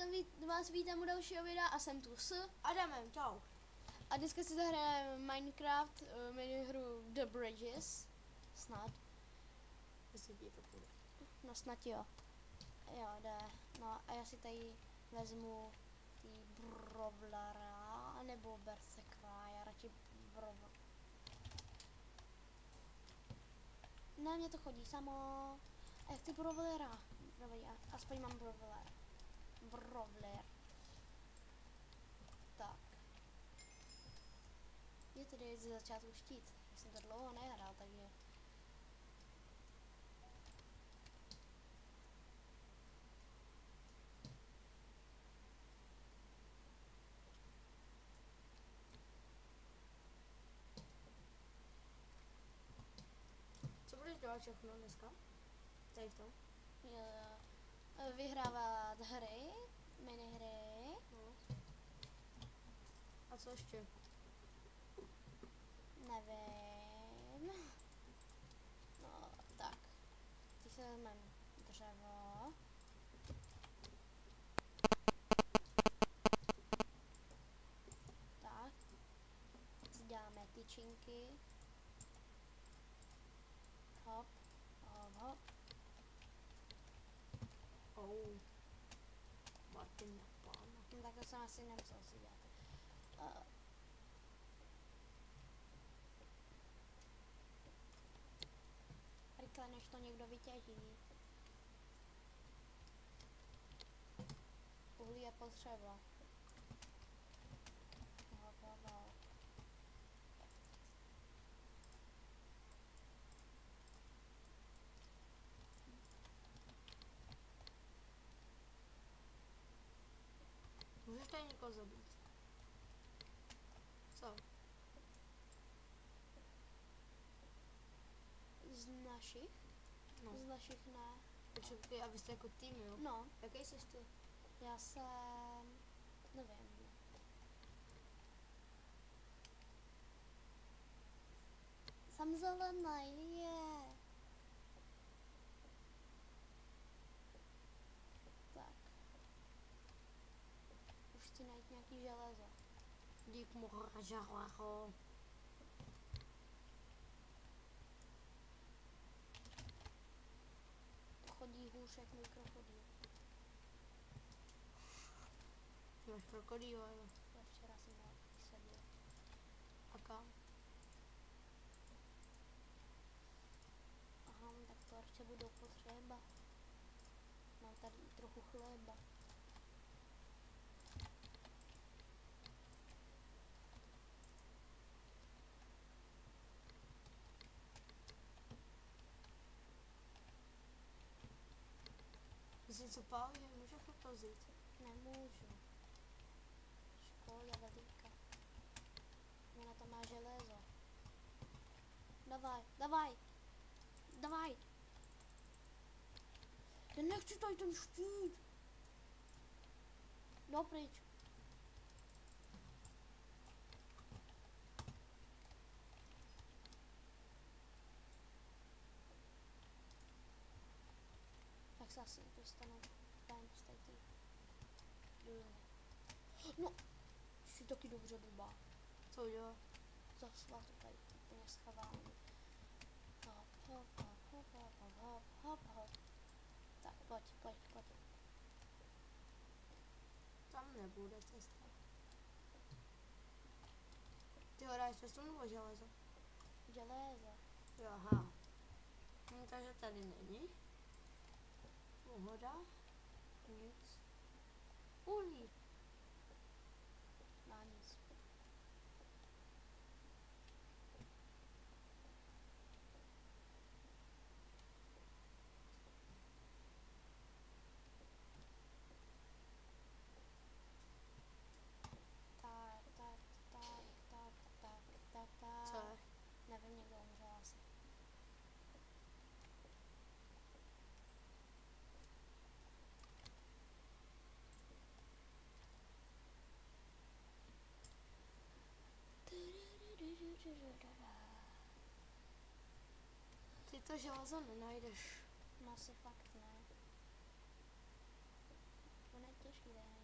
dneska vás vítám u dalšího videa a jsem tu s Adamem, čau. a dneska si zahrajeme Minecraft minihru The Bridges. Snad. Jestli ti to půjde. No snad jo. Jo, jde. No a já si tady vezmu tý Brawlera nebo Berserkera, já radši Brawler. Ne, mě to chodí samo. A já chci Brawlera. Dobrý, aspoň mám Brawler. Tak. Je tedy ze začátku štít. Já jsem to dlouho nehrál, takže... Co budeš dělat všechno dneska? Tady v tom? Vyhrávat hry, minihry. No. A co ještě? Nevím. No, tak. Teď si vezmeme dřevo. Tak. Si děláme tyčinky. Hop, hop, hop. Oh. Martin napán. No, tak to jsem asi nemusel si dělat. Rychle, než to někdo vytěží. Uhlí je potřeba. Hop, hop, hop. Můžeš tady někoho zabít? Co? Z našich? No. Z našich ne. Počkej, a vy jste jako tým, jo? No, Jaký jsi ty? já jsem... nevím. Jsem zelený, je. Tak. Už chci najít nějaký železo. Dík moražacho. Chodí hůř jak můj krokodýl. Máš krokodýla, jo? Já včera jsem ho vysadil. A kam? Aha, tak torče budou potřeba. Mám tady trochu chleba. Ty jsi co pálí, že můžeš to vzít? Nemůžu. Škoda veliká. Ona to má železo. Davaj, davaj. Davaj. Já nechci tady ten štít. Jdu pryč. Tak se asi dostanu ven z té důlny. No, jsi taky dobře blbá. Co udělal? Zasla to tady úplně schovám. Hop, hop, hop, hop, hop, hop, hop, hop, hop. Tak, pojď, pojď, pojď. Tam nebude cesta. Ty ho dáš cestu nebo železo? Železo. Jo, aha. Takže tady není. Pohoda. Nic. Uhlí. Na nic. Tak, tak, tak, tak, tak, tak, tak. Co je? Nevím, někdo umřel asi. Ty to železo nenajdeš. No asi fakt ne. To je těžký, ne?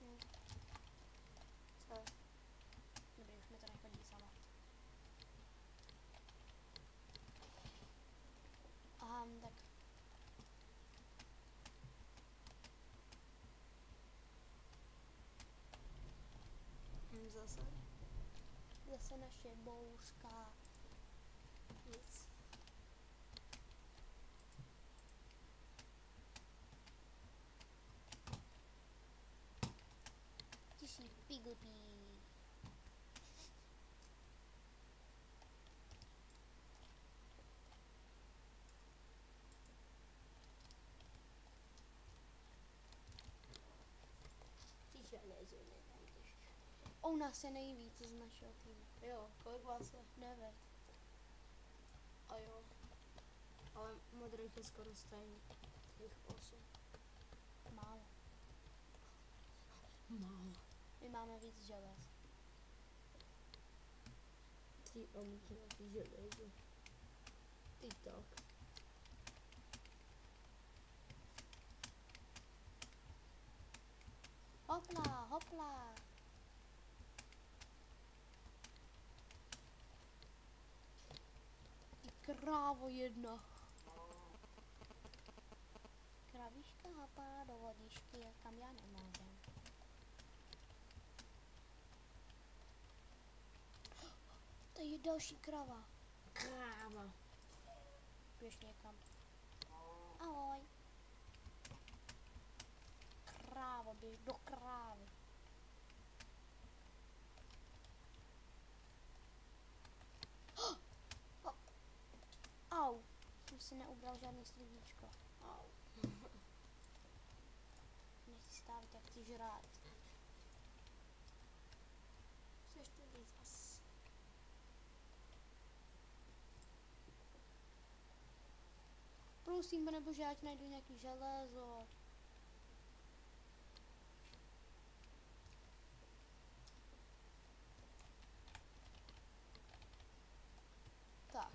Hm, Co? dobrý, už mi to nechodí sama. Aha, tak Zase? zase naše bouřka. Nic. Ty jsi pigopí. Ty železo nenajdeš. U nás je nejvíc z našeho týmu. Jo, kolik vás je? 9. A jo. Ale modrých je skoro stejný. Jich 8. Málo. Málo. My máme víc želez. Ty omky na ty železo. Ty tak. Hopla, hopla. Ty krávo jedna. Kravíška hapá do vodičky, kam já nemůžem. Tady je další krava. Kráva. Běž někam. Ahoj. Krávo, běž do krávy. Au. Jsem si neubral žádný slivíčko. Au. Nechci stávit, jak chci žrát. Chceš to říct zas? Prosím, pane bože, ať najdu nějaký železo. Tak.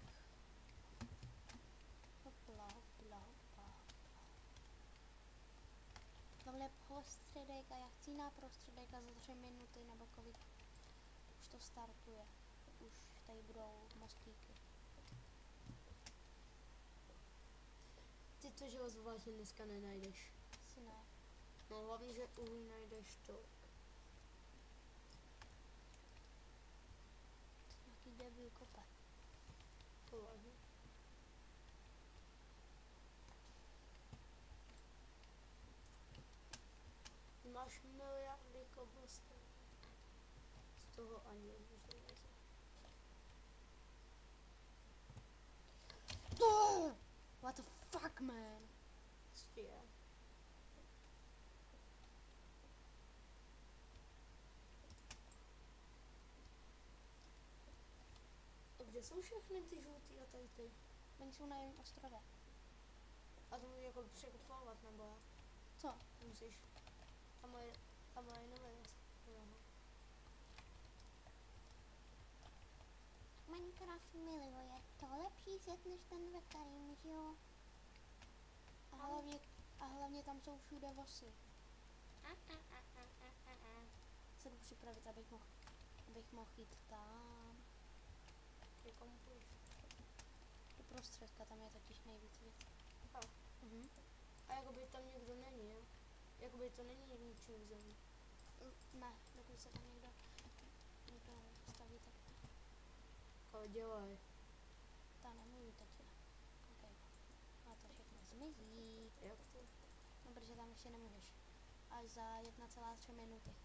Hopla, hopla, hopla, hopla. Tohle je prostředek a já chci na prostředek a za 3 minuty nebo kolik už to startuje. Už tady budou mostíky. Ty to železo vážně dneska nenajdeš. Asi ne. No hlavně, že uhlí najdeš tolik. Nějaký debil kope. To vážně. Ty máš miliardy koblestů. Z toho ani jedno železo. What the fuck, man? Co je? A kde jsou všechny ty žlutý a tady ty? Oni jsou na jiném ostrově. A to můžeš jako překopávat, nebo jak? Co? Musíš. Tam je nové věc. Minecraft miluje to lepší svět než ten, ve kterým žiju. A hlavně tam jsou všude vosy. Se jdu připravit, abych mohl jít tam. Ke komu půjdeš? Do prostředka, tam je totiž nejvíc věcí. Fakt. A jakoby tam někdo není, jo? Jakoby to není ničí území. Ne, dokud se tam někdo postaví, tak ne. Ale dělaj. Ta nemůžu teď. Koukej. A to všechno zmizí. Jak to? No, protože tam ještě nemůžeš. Až za 1,3 minuty.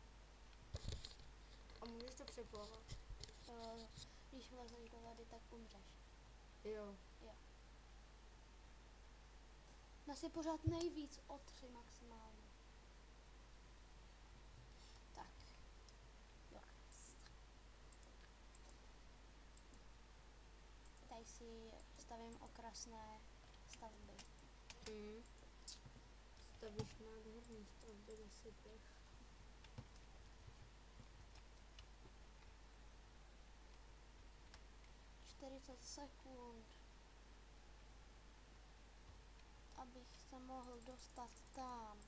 A můžeš to přeplavat? Když vlezeš do vody, tak umřeš. Jo. Nás je pořád nejvíc o 3 maximálně. Tak. Jo. Tady si stavím okrasné stavby. Stavíš nádherný stavby, dosypeš. Čtyřicet sekund. abych se mohl dostat tam.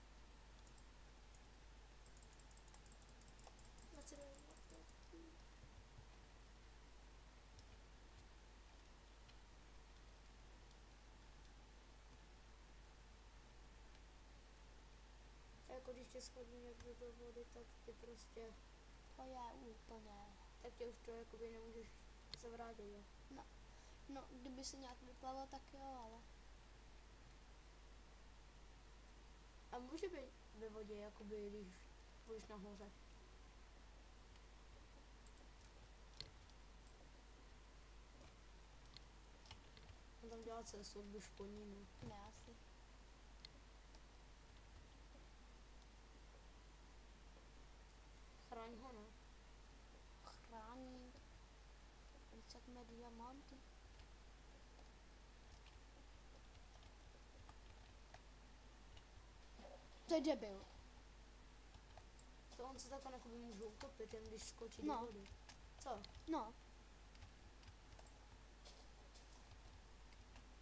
Jako když tě schodí někdo do vody, tak ty prostě, To je úplně. tak tě už to jakoby nemůžeš se vrátit, jo. No, kdyby se nějak vyplavil, tak jo, ale. A může být ve vodě, jakoby když budeš nahoře. On tam dělá cestu, když po ní, no. Ne, asi. Chraň ho, no. Chrání. Vycekme diamanty. To je debil. To on se takhle jakoby může utopit, jen když skočí No. do vody. Co? No.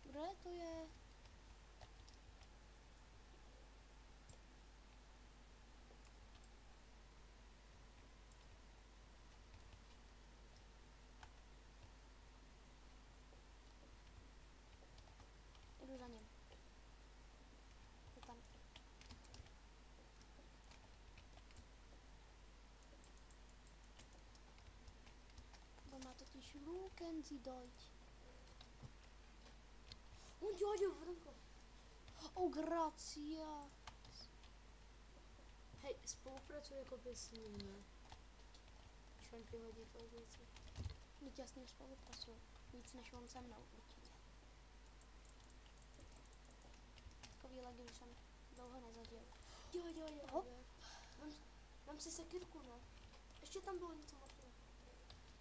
Kde to je? Jdu za ním. Je tam. On má totiž lukenzi dojď. On dělá vrnko. Oh, gracia. Hej, spolupracuj jakoby s ním, ne? Když on ti hodí to věci. Teď já s ním spolupracuju. Víc než on se mnou, určitě. Takový legy už jsem dlouho nezažil. Jo. Hop. Vem si sekirku, no. Ještě tam bylo něco moc.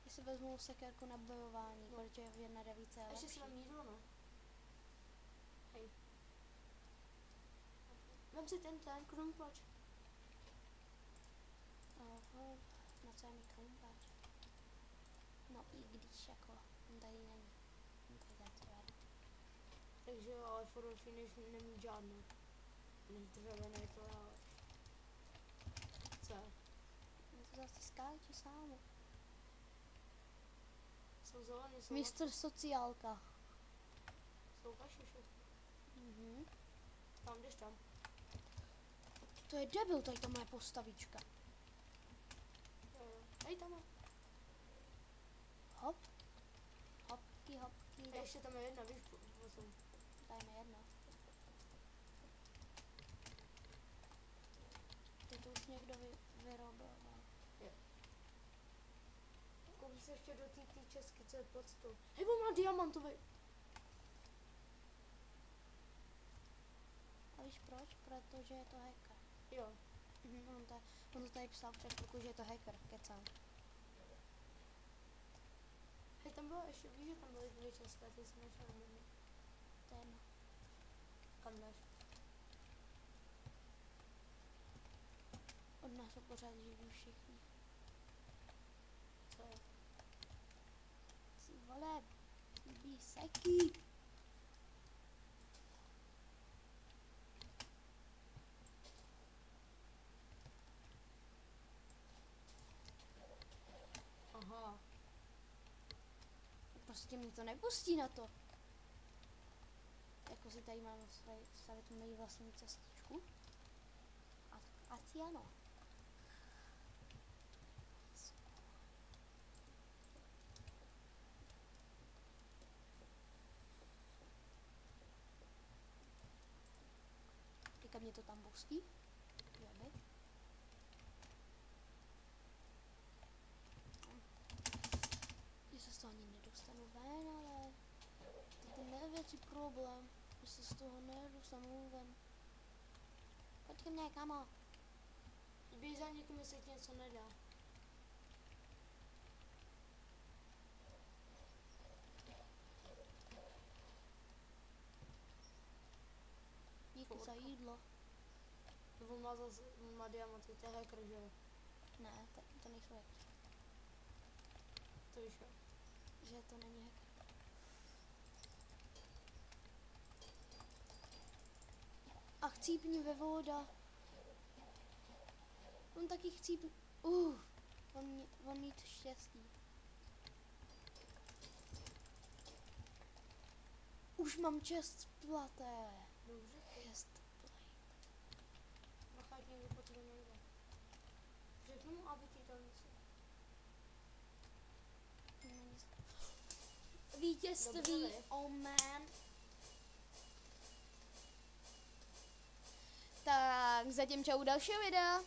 Já si vezmu sekerku na bojování, protože v 1.9 je Ještě lepší. si mám jídlo, no. Hej. Vem si ten krumpač. Oho, na co je mi krumpač? No i když jako, on tady není. On tady ten tvrd. Takže jo, ale furt lepší než nemít žádnou. Než dřevěnej to já. Co? Je to zase skáče sámo. Jsou zelený, jsou Mistr sociálka. jsou kašiše. Mhm. Tam jdeš tam. To je debil, tady ta moje postavička. Jo. Hej, tam je. Hop. Hopky. A ještě tam je jedna, víš, potom. Dajme jedno. Teď to už někdo vyrobil. Koupí se ještě do té česky, co je pod stůl. Hej, on má diamantový. A víš proč? Protože je to hacker. Jo. On to tady psal v Facebooku, že je to hacker, kecám. Hej, tam bylo ještě, víš, že tam byly 2 české, ty jsi našel jednu. To je jedno. Kam jdeš? Od nás jsou pořád živí všichni. Co je? Ty vole, bíseky. Aha. Prostě mě to nepustí na to. Jako si tady mám stavit moji vlastní cestičku. A asi ano. Teďka mě to tam pustí. Jebe. Já se z toho ani nedostanu ven, ale to je největší problém, že se z toho nedostanu ven. Pojď ke mně, kamo. Běž za někým, jestli ti něco nedá. Díky za jídlo. On má diamanty, to je hacker, že jo? Ne, to nejsou hacker. To víš, jo? Že to není hacker. chcípni ve voda. On taky chcípni. On mít štěstí. Už mám čest platé. Dobře. Chest plate. Bacha, ať někdo po tebe nejde. Řeknu mu, aby ti dal něco. Vítězství, Dobře, oh man. Tak zatím čau dalšího videa.